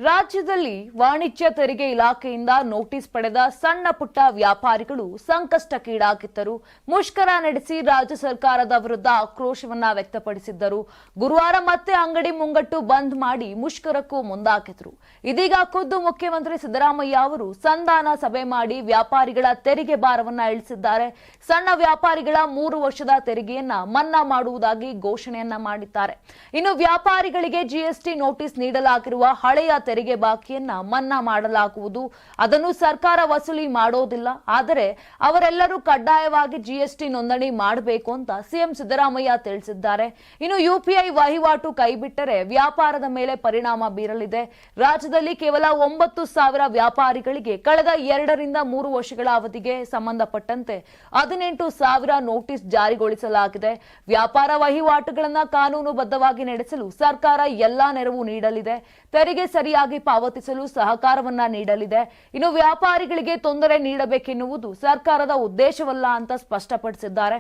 ರಾಜ್ಯದಲ್ಲಿ ವಾಣಿಜ್ಯ ತೆರಿಗೆ ಇಲಾಖೆಯಿಂದ ನೋಟಿಸ್ ಪಡೆದ ಸಣ್ಣ ಪುಟ್ಟ ವ್ಯಾಪಾರಿಗಳು ಸಂಕಷ್ಟಕ್ಕೀಡಾಗಿದ್ದರು. ಮುಷ್ಕರ ನಡೆಸಿ ರಾಜ್ಯ ಸರ್ಕಾರದ ವಿರುದ್ಧ ಆಕ್ರೋಶವನ್ನ ವ್ಯಕ್ತಪಡಿಸಿದ್ದರು. ಗುರುವಾರ ಮತ್ತೆ ಅಂಗಡಿ ಮುಂಗಟ್ಟು ಬಂದ್ ಮಾಡಿ ಮುಷ್ಕರಕ್ಕೂ ಮುಂದಾಗಿದ್ರು. ಇದೀಗ ಖುದ್ದು ಮುಖ್ಯಮಂತ್ರಿ ಸಿದ್ದರಾಮಯ್ಯ ಅವರು ಸಂಧಾನ ಸಭೆ ಮಾಡಿ ವ್ಯಾಪಾರಿಗಳ ತೆರಿಗೆ ಭಾರವನ್ನ ಇಳಿಸಿದ್ದಾರೆ. ಸಣ್ಣ ವ್ಯಾಪಾರಿಗಳ 3 ವರ್ಷದ ತೆರಿಗೆಯನ್ನ ಮನ್ನಾ ಮಾಡುವುದಾಗಿ ಘೋಷಣೆಯನ್ನ ಮಾಡಿದ್ದಾರೆ. ಇನ್ನು ವ್ಯಾಪಾರಿಗಳಿಗೆ ಜಿಎಸ್ಟಿ ನೋಟಿಸ್ ನೀಡಲಾಗಿರುವ ಹಳೆಯ ತೆರಿಗೆ ಬಾಕಿಯನ್ನ ಮನ್ನಾ ಮಾಡಲಾಗುವುದು. ಅದನ್ನು ಸರ್ಕಾರ ವಸೂಲಿ ಮಾಡೋದಿಲ್ಲ. ಆದರೆ ಅವರೆಲ್ಲರೂ ಕಡ್ಡಾಯವಾಗಿ ಜಿಎಸ್ಟಿ ನೋಂದಣಿ ಮಾಡಬೇಕು ಅಂತ ಸಿಎಂ ಸಿದ್ದರಾಮಯ್ಯ ತಿಳಿಸಿದ್ದಾರೆ. ಇನ್ನು ಯುಪಿಐ ವಹಿವಾಟು ಕೈಬಿಟ್ಟರೆ ವ್ಯಾಪಾರದ ಮೇಲೆ ಪರಿಣಾಮ ಬೀರಲಿದೆ. ರಾಜ್ಯದಲ್ಲಿ ಕೇವಲ 9,000 ವ್ಯಾಪಾರಿಗಳಿಗೆ ಕಳೆದ 2 ರಿಂದ 3 ವರ್ಷಗಳ ಅವಧಿಗೆ ಸಂಬಂಧಪಟ್ಟಂತೆ 18,000 ನೋಟಿಸ್ ಜಾರಿಗೊಳಿಸಲಾಗಿದೆ. ವ್ಯಾಪಾರ ವಹಿವಾಟುಗಳನ್ನು ಕಾನೂನುಬದ್ಧವಾಗಿ ನಡೆಸಲು ಸರ್ಕಾರ ಎಲ್ಲಾ ನೆರವು ನೀಡಲಿದೆ. ತೆರಿಗೆ ಸರಿಯಾಗಿ ಪಾವತಿಸಲು ಸಹಕಾರವನ್ನ ನೀಡಲಿದೆ. ಇನ್ನು ವ್ಯಾಪಾರಿಗಳಿಗೆ ತೊಂದರೆ ನೀಡಬೇಕೆನ್ನುವುದು ಸರ್ಕಾರದ ಉದ್ದೇಶವಲ್ಲ ಅಂತ ಸ್ಪಷ್ಟಪಡಿಸಿದ್ದಾರೆ.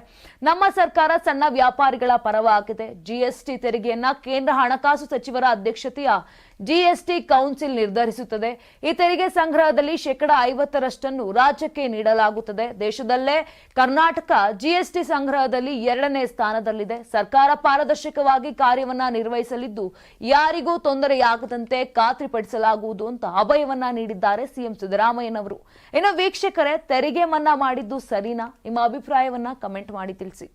ನಮ್ಮ ಸರ್ಕಾರ ಸಣ್ಣ ವ್ಯಾಪಾರಿಗಳ ಪರವಾಗಿದೆ. ಜಿಎಸ್ಟಿ ತೆರಿಗೆಯನ್ನ ಕೇಂದ್ರ ಹಣಕಾಸು ಸಚಿವರ ಅಧ್ಯಕ್ಷತೆಯ ಜಿಎಸ್ಟಿ ಕೌನ್ಸಿಲ್ ನಿರ್ಧರಿಸುತ್ತದೆ. ಈ ತೆರಿಗೆ ಸಂಗ್ರಹದಲ್ಲಿ 50% ರಾಜ್ಯಕ್ಕೆ ನೀಡಲಾಗುತ್ತದೆ. ದೇಶದಲ್ಲೇ ಕರ್ನಾಟಕ ಜಿಎಸ್ಟಿ ಸಂಗ್ರಹದಲ್ಲಿ 2ನೇ ಸ್ಥಾನದಲ್ಲಿದೆ. ಸರ್ಕಾರ ಪಾರದರ್ಶಕವಾಗಿ ಕಾರ್ಯವನ್ನ ನಿರ್ವಹಿಸಲಿದ್ದು ಯಾರಿಗೂ ತೊಂದರೆಯಾಗದಂತೆ ಖಾತ್ರಿಪಡಿಸಲಾಗುವುದು ಅಂತ ಅಭಯವನ್ನ ನೀಡಿದ್ದಾರೆ ಸಿಎಂ ಸಿದ್ದರಾಮಯ್ಯನವರು. ಇನ್ನು ವೀಕ್ಷಕರೇ, ತೆರಿಗೆ ಮನ್ನಾ ಮಾಡಿದ್ದು ಸರಿನಾ? ನಿಮ್ಮ ಅಭಿಪ್ರಾಯವನ್ನ ಕಮೆಂಟ್ ಮಾಡಿ ತಿಳಿಸಿ.